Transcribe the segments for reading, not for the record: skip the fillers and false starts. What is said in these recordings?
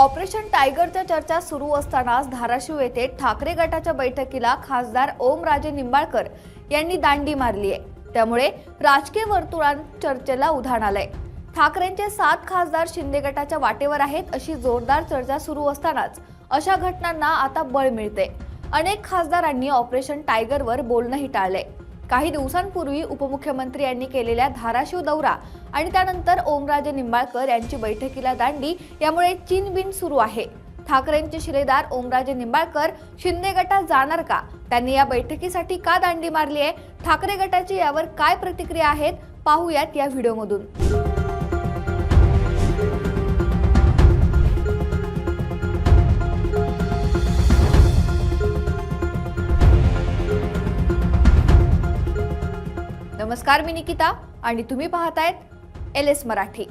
Operation टायगरच्या चर्चा सुरू असतानाच धाराशिव येथे ठाकरे गटाच्या बैठकीला खासदार ओमराजे निंबाळकर यांनी दांडी मारली आहे। त्यामुळे राजकीय वर्तुळात चर्चेला उधाण आलंय। ठाकरेंचे 7 खासदार शिंदे गटाच्या वाटेवर आहेत अशी जोरदार चर्चा सुरू असतानाच अशा घटनांना आता बळ मिळते। अनेक खासदारांनी ऑपरेशन टायगरवर बोलणंही टाळलंय। काही दिवसांपूर्वी उपमुख्यमंत्री यांनी केलेल्या धाराशिव दौरा आणि त्यानंतर ओमराजे निंबाळकर यांची बैठकीला दांडी, यामुळे चीनबिन सुरू आहे। ठाकरेंचे शिलेदार ओमराजे निंबाळकर शिंदे गटात जाणार का? त्यांनी या बैठकीसाठी का दांडी मारली आहे? ठाकरे गटाची यावर काय प्रतिक्रिया आहेत पाहूयात या व्हिडिओमधून। नमस्कार, मी निकिता आणि तुम्ही पाहतायत LS मराठी।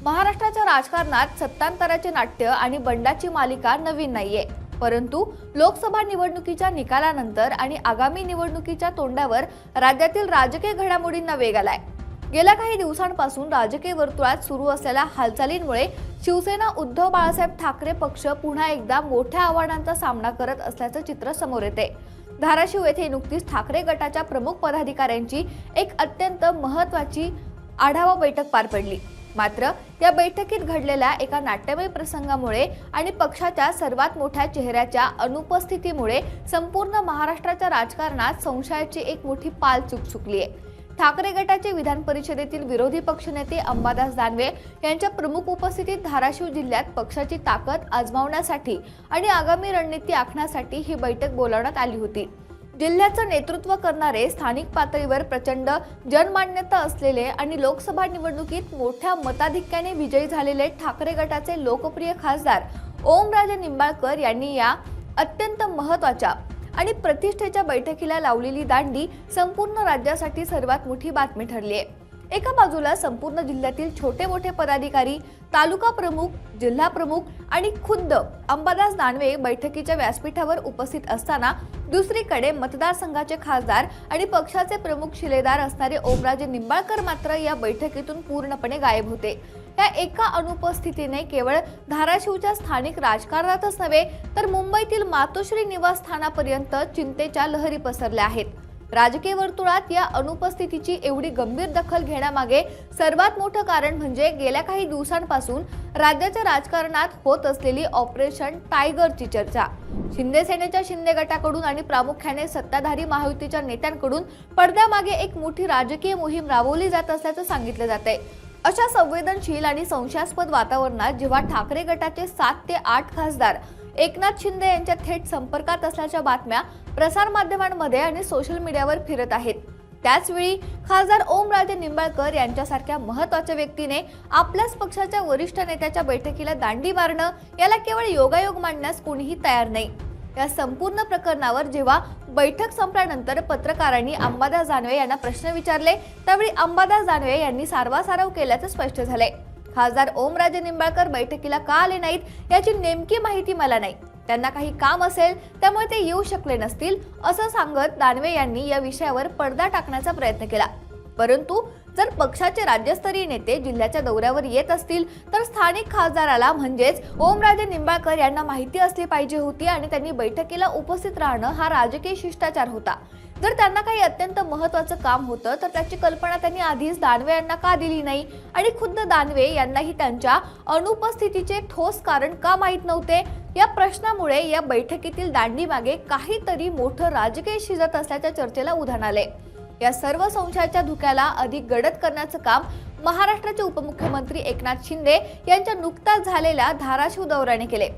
महाराष्ट्राच्या राजकारणात सत्तांतराचे नाट्य आणि बंडाची मालिका नवीन नाहीये, परंतु लोकसभा निवडणुकीच्या निकालानंतर आणि आगामी निवडणुकीच्या तोंडावर राज्यातील राजकीय घडामोडींना वेग आलाय। गेल्या काही दिवसांपासून राजकीय वर्तुळात सुरू असलेल्या हालचालींमुळे शिवसेना उद्धव बाळासाहेब ठाकरे पक्ष पुन्हा एकदा मोठ्या आव्हानांचा सामना करत असल्याचं चित्र समोर येते। धाराशिव येथे नुकतीच ठाकरे गटाच्या प्रमुख पदाधिकाऱ्यांची एक अत्यंत महत्त्वाची आढावा बैठक पार पडली। मात्र या बैठकीत घडलेल्या एका नाट्यमय प्रसंगामुळे आणि पक्षाच्या सर्वात मोठ्या चेहऱ्याच्या अनुपस्थितीमुळे संपूर्ण महाराष्ट्राच्या राजकारणात संशयाची एक मोठी पाल चुकचुकली आहे। ठाकरे गटाचे विधान परिषदेतील विरोधी पक्षनेते अंबादास दानवे यांच्या प्रमुख उपस्थितीत धाराशिव जिल्ह्यात पक्षाची ताकद आजमावण्यासाठी आणि आगामी रणनीती आखण्यासाठी ही बैठक बोलावण्यात आली होती। जिल्ह्याचं नेतृत्व करणारे, स्थानिक पातळीवर प्रचंड जनमान्यता असलेले आणि लोकसभा निवडणुकीत मोठ्या मताधिक्याने विजयी झालेले ठाकरे गटाचे लोकप्रिय खासदार ओमराजे निंबाळकर यांनी या अत्यंत महत्त्वाच्या आणि प्रतिष्ठेच्या बैठकीला लावलेली दांडी संपूर्ण राज्यासाठी सर्वात मोठी बातमी ठरली आहे। एका बाजूला संपूर्ण जिल्ह्यातील छोटे मोठे पदाधिकारी, तालुका प्रमुख, जिल्हा प्रमुख आणि खुद्द अंबादास दानवे बैठकीच्या व्यासपीठावर उपस्थित असताना दुसरीकडे मतदारसंघाचे खासदार आणि पक्षाचे प्रमुख शिलेदार असणारे ओमराजे निंबाळकर मात्र या बैठकीतून पूर्णपणे गायब होते। या एका अनुपस्थितीने केवळ धाराशिवच्या स्थानिक राजकारणातच नव्हे तर मुंबईतील मातोश्री निवासस्थानापर्यंत चिंतेच्या लहरी पसरल्या आहेत। राजकीय वर्तुळात या अनुपस्थितीची एवढी गंभीर दखल घेण्यामागे सर्वात मोठं कारण म्हणजे गेल्या काही दिवसांपासून राज्याच्या राजकारणात होत असलेली ऑपरेशन टायगरची चर्चा। शिंदे सेनेच्या शिंदे गटाकडून आणि प्रामुख्याने सत्ताधारी महायुतीच्या नेत्यांकडून पडद्यामागे एक मोठी राजकीय मोहीम राबवली जात असल्याचं सांगितलं जातंय। अशा संवेदनशील आणि संशयास्पद वातावरणात जेव्हा ठाकरे गटाचे 7 ते 8 खासदार एकनाथ शिंदे यांच्या थेट संपर्कात असल्याच्या बातम्या प्रसार माध्यमांमध्ये आणि सोशल मीडियावर फिरत आहेत, त्याचवेळी खासदार ओमराजे निंबाळकर यांच्यासारख्या महत्त्वाच्या व्यक्तीने आपल्याच पक्षाच्या वरिष्ठ नेत्याच्या बैठकीला दांडी मारणं याला केवळ योगायोग मानण्यास कोणीही तयार नाही। या संपूर्ण प्रकरणावर जेव्हा बैठक संपल्यानंतर पत्रकारांनी अंबादास दानवे यांना प्रश्न विचारले, त्यावेळी अंबादास दानवे यांनी सारवासारव केल्याचं स्पष्ट झालंय। खासदार ओमराजे निंबाळकर बैठकीला का आले नाहीत याची नेमकी माहिती मला नाही, त्यांना काही काम असेल त्यामुळे ते येऊ शकले नसतील असं सांगत दानवे यांनी या विषयावर पडदा टाकण्याचा प्रयत्न केला। परंतु जर पक्षाचे राज्यस्तरीय नेते जिल्ह्याच्या दौऱ्यावर येत असतील तर स्थानिक खासदाराला म्हणजेच ओमराजे निंबाळकर यांना माहिती असली पाहिजे होती आणि त्यांनी बैठकीला उपस्थित राहणं हा राजकीय शिष्टाचार होता। जर त्यांना काही अत्यंत महत्त्वाचं काम होतं तर त्याची कल्पना त्यांनी आधीच दानवे यांना का दिली नाही आणि खुद्द दानवे यांनाही त्यांच्या अनुपस्थितीचे ठोस कारण का माहीत नव्हते? या प्रश्नामुळे या बैठकीतील दांडीमागे काहीतरी मोठं राजकीय शिजत असल्याच्या चर्चेला उधाण आले। या सर्व संशयाच्या धुक्याला अधिक गडद करण्याचं काम महाराष्ट्राचे उपमुख्यमंत्री एकनाथ शिंदे यांच्या नुकताच झालेल्या धाराशिव दौऱ्याने केले।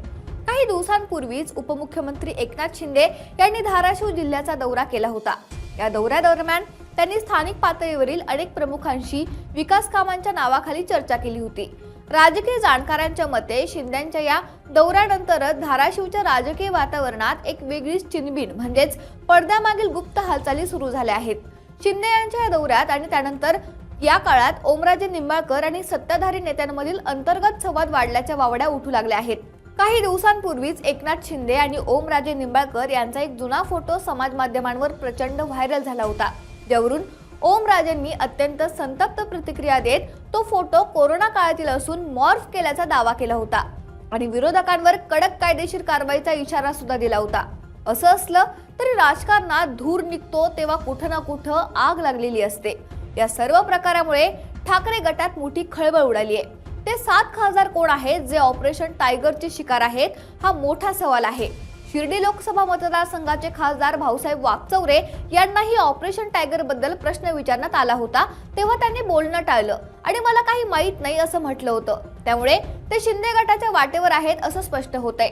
काही दिवसांपूर्वीच उपमुख्यमंत्री एकनाथ शिंदे यांनी धाराशिव जिल्ह्याचा दौरा केला होता। या दौऱ्यादरम्यान त्यांनी स्थानिक पातळीवरील अनेक प्रमुखांशी विकास कामांच्या नावाखाली चर्चा केली होती। राजकीय जाणकारांच्या मते शिंदेंच्या या दौऱ्यानंतरच धाराशिवच्या राजकीय वातावरणात एक वेगळीच चिनबिन म्हणजेच पडद्यामागील गुप्त हालचाली सुरू झाल्या आहेत। शिंदे यांच्या या दौऱ्यात आणि त्यानंतर या काळात ओमराजे निंबाळकर आणि सत्ताधारी नेत्यांमधील अंतर्गत संवाद वाढल्याच्या वावड्या उठू लागल्या आहेत। काही दिवसांपूर्वीच एकनाथ शिंदे आणि ओमराजे निंबाळकर यांचा एक जुना फोटो समाज माध्यमांवर प्रचंड व्हायरल झाला होता, ज्यावरून ओमराजेंनी अत्यंत संतप्त प्रतिक्रिया देत तो फोटो कोरोना काळातील असून मॉर्फ केल्याचा दावा केला होता। आणि विरोधकांवर कडक कायदेशीर कारवाईचा इशारा सुद्धा दिला होता. असं असलं तरी राजकारणात धूर निघतो तेव्हा कुठं ना कुठं आग लागलेली असते. या सर्व प्रकारामुळे ठाकरे गटात मोठी खळबळ उडाली आहे. ते 7 खासदार कोण आहेत जे ऑपरेशन टायगरचे शिकार आहेत, हा मोठा सवाल आहे. शिर्डी लोकसभा मतदारसंघाचे खासदार भाऊसाहेब वाकचौरे यांनाही ऑपरेशन टायगर बद्दल प्रश्न विचारण्यात आला होता, तेव्हा त्यांनी बोलणं टाळलं आणि मला काही माहित नाही असं म्हटलं होतं. त्यामुळे ते शिंदे गटाच्या वाटेवर आहेत असं स्पष्ट होतंय.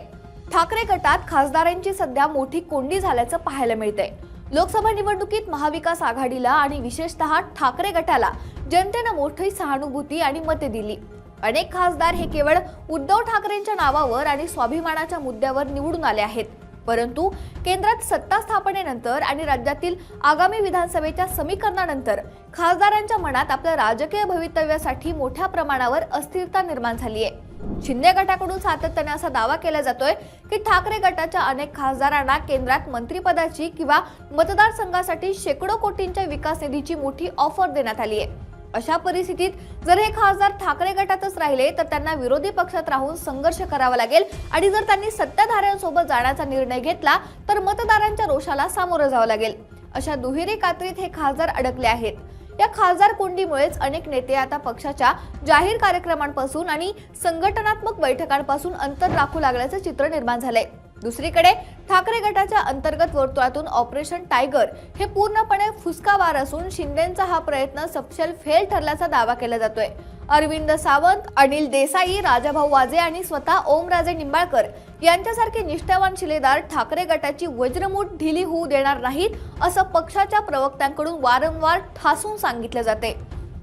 ठाकरे गटात खासदारांची सध्या मोठी कोंडी झाल्याचं पाहायला मिळतंय. लोकसभा निवडणुकीत महाविकास आघाडीला आणि विशेषतः ठाकरे गटाला जनतेनं मोठी सहानुभूती आणि मते दिली. अनेक खासदार हे केवळ उद्धव ठाकरेंच्या नावावर आणि स्वाभिमानाच्या मुद्द्यावर निवडून आले आहेत. परंतु केंद्रात सत्ता स्थापनेनंतर आणि राज्यातील आगामी विधानसभेच्या समीकरणानंतर खासदारांच्या मनात आपल्या राजकीय भवितव्यासाठी मोठ्या प्रमाणावर अस्थिरता निर्माण झाली आहे. शिंदे गटाकडून सातत्याने असा दावा केला जातोय की ठाकरे गटाच्या अनेक खासदारांना केंद्रात मंत्रिपदाची किंवा मतदारसंघासाठी शेकडो कोटींच्या विकास निधीची मोठी ऑफर देण्यात आली आहे. अशा परिस्थितीत जर हे खासदार ठाकरे गटातच राहिले तर त्यांना विरोधी पक्षात राहून संघर्ष करावा लागेल आणि जर त्यांनी सत्ताधाऱ्यांसोबत जाण्याचा निर्णय घेतला तर मतदारांच्या रोषाला सामोरं जावं लागेल. अशा दुहेरी कात्रीत हे खासदार अडकले आहेत. या खासदार कोंडीमुळेच अनेक नेते आता पक्षाच्या जाहीर कार्यक्रमांपासून आणि संघटनात्मक बैठकांपासून अंतर राखू लागल्याचं चित्र निर्माण झालंय. दुसरीकडे ठाकरे गटाच्या अंतर्गत वर्तुळातून ऑपरेशन टायगर हे पूर्णपणे फुसका वार असून शिंदेचा हा प्रयत्न सपशेल फेल ठरल्याचा दावा केला जातोय. अरविंद सावंत, अनिल देसाई, राजाभाऊ वाजे आणि स्वतः ओमराजे निंबाळकर यांच्यासारखे निष्ठावान शिलेदार ठाकरे गटाची वज्रमूठ ढिली होऊ देणार नाहीत असं पक्षाच्या प्रवक्त्यांकडून वारंवार ठासून सांगितलं जाते.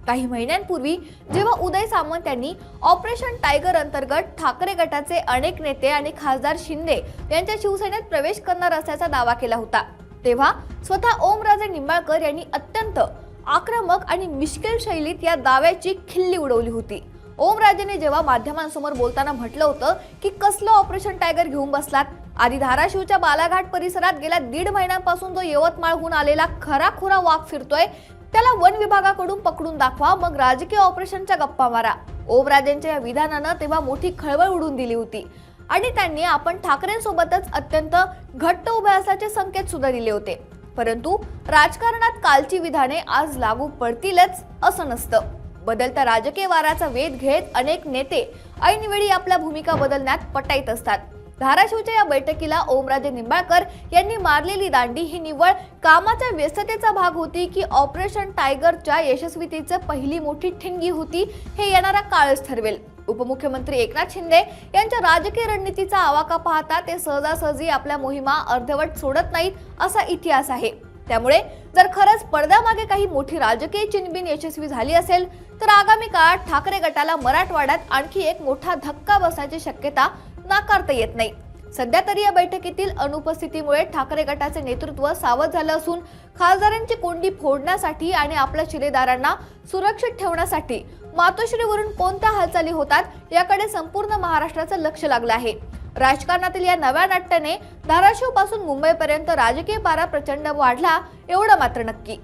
काही महिन्यांपूर्वी जेव्हा उदय सामंत यांनी ऑपरेशन टायगर अंतर्गत ठाकरे गटाचे अनेक नेते आणि खासदार शिंदे यांच्या शिवसेनेत प्रवेश करणार असल्याचा दावा केला होता, तेव्हा स्वतः ओमराजे निंबाळकर यांनी अत्यंत आक्रमक आणि मिश्किल शैलीत या दाव्याची खिल्ली उडवली होती. ओमराजेने जेव्हा माध्यमांसमोर बोलताना म्हटलं होतं की कसलं ऑपरेशन टायगर घेऊन बसलात, आधी धाराशिवच्या बालाघाट परिसरात गेल्या 1.5 महिन्यांपासून जो यवतमाळहून आलेला खराखुरा वाघ फिरतोय त्याला वन विभागाकडून पकडून दाखवा, मग राजकीय ऑपरेशनच्या गप्पा मारा. ओमराजेंच्या या विधानानं तेव्हा मोठी खळबळ उडून दिली होती आणि त्यांनी आपण ठाकरेंसोबतच अत्यंत घट्ट उभे असल्याचे संकेत सुद्धा दिले होते. परंतु राजकारणात कालची विधाने आज लागू पडतीलच असं नसतं. बदलत्या राजकीय वाराचा वेध घेत अनेक नेते ऐनवेळी आपल्या भूमिका बदलण्यात पटाईत असतात. धाराशिवच्या या बैठकीला ओमराजे निंबाळकर यांनी मारलेली दांडी ही निव्वळ कामाच्या व्यस्ततेचा भाग होती की ऑपरेशन टायगरच्या यशस्वीतेची पहिली मोठी ठिणगी होती, हे येणारा काळच ठरवेल. उपमुख्यमंत्री एकनाथ शिंदे यांच्या राजकीय रणनीतीचा आवाका पाहता ते सहजासहजी आपल्या मोहिमा अर्धवट सोडत नाहीत असा इतिहास आहे. त्यामुळे जर खरंच पडद्यामागे काही मोठी राजकीय चिनबिन यशस्वी झाली असेल तर आगामी काळात ठाकरे गटाला मराठवाड्यात आणखी एक मोठा धक्का बसण्याची शक्यता नाकारता येत नाही. सध्या तरी या बैठकीतील अनुपस्थितीमुळे ठाकरे गटाचे नेतृत्व सावध झालं असून खासदारांची कोंडी फोडण्यासाठी आणि आपल्या शिलेदारांना सुरक्षित ठेवण्यासाठी मातोश्रीवरून कोणत्या हालचाली होतात याकडे संपूर्ण महाराष्ट्राचं लक्ष लागलं आहे. राजकारणातील या नव्या नाट्याने धाराशिव पासून मुंबईपर्यंत राजकीय पारा प्रचंड वाढला एवढं मात्र नक्की.